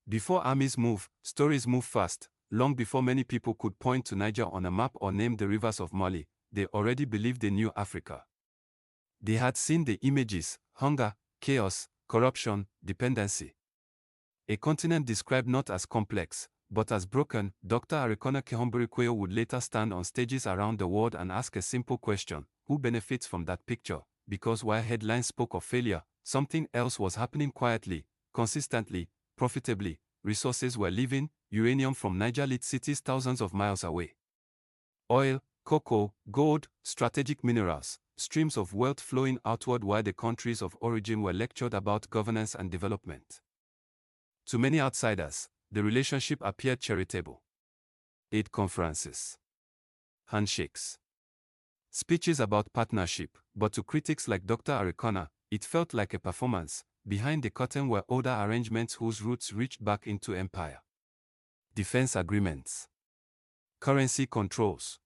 Before armies move, stories move fast. Long before many people could point to Niger on a map or name the rivers of Mali, they already believed they knew Africa. They had seen the images: hunger, chaos, corruption, dependency. A continent described not as complex, but as broken. Dr. Arikana Chihombori-Quao would later stand on stages around the world and ask a simple question: who benefits from that picture? Because while headlines spoke of failure, something else was happening quietly, consistently, profitably. Resources were leaving. Uranium from Niger lit cities thousands of miles away. Oil, cocoa, gold, strategic minerals, streams of wealth flowing outward while the countries of origin were lectured about governance and development. To many outsiders, the relationship appeared charitable. Aid conferences, handshakes, speeches about partnership, but to critics like Dr. Arikana, it felt like a performance. Behind the curtain were older arrangements whose roots reached back into empire. Defense agreements, currency controls,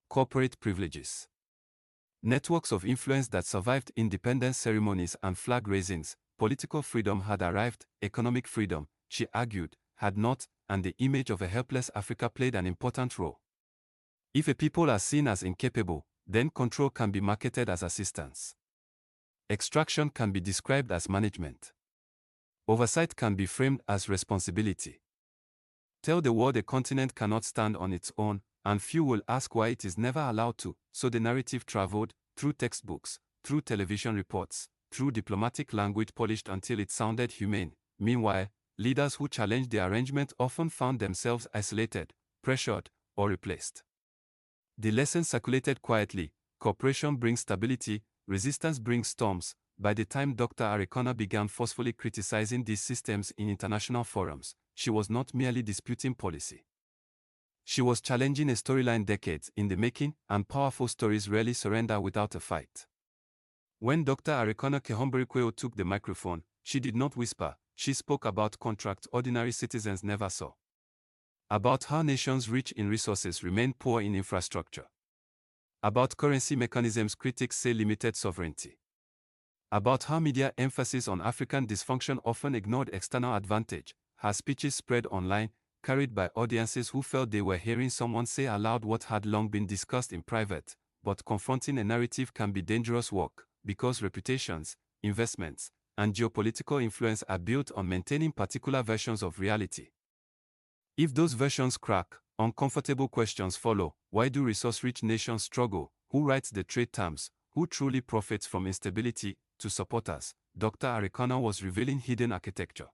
corporate privileges, networks of influence that survived independence ceremonies and flag raisings. Political freedom had arrived, economic freedom, she argued, had not, and the image of a helpless Africa played an important role. If a people are seen as incapable, then control can be marketed as assistance. Extraction can be described as management. Oversight can be framed as responsibility. Tell the world a continent cannot stand on its own, and few will ask why it is never allowed to, so the narrative traveled, through textbooks, through television reports, through diplomatic language polished until it sounded humane. Meanwhile, leaders who challenged the arrangement often found themselves isolated, pressured, or replaced. The lesson circulated quietly: cooperation brings stability, resistance brings storms. By the time Dr. Arikana began forcefully criticizing these systems in international forums, she was not merely disputing policy. She was challenging a storyline decades in the making, and powerful stories rarely surrender without a fight. When Dr. Arikana Chihombori-Quao took the microphone, she did not whisper. She spoke about contracts ordinary citizens never saw. About how nations rich in resources remain poor in infrastructure. About currency mechanisms critics say limited sovereignty. About how media emphasis on African dysfunction often ignored external advantage. Her speeches spread online, carried by audiences who felt they were hearing someone say aloud what had long been discussed in private. But confronting a narrative can be dangerous work, because reputations, investments, and geopolitical influence are built on maintaining particular versions of reality. If those versions crack, uncomfortable questions follow. Why do resource-rich nations struggle? Who writes the trade terms? Who truly profits from instability? To supporters, Dr. Arikana was revealing hidden architecture.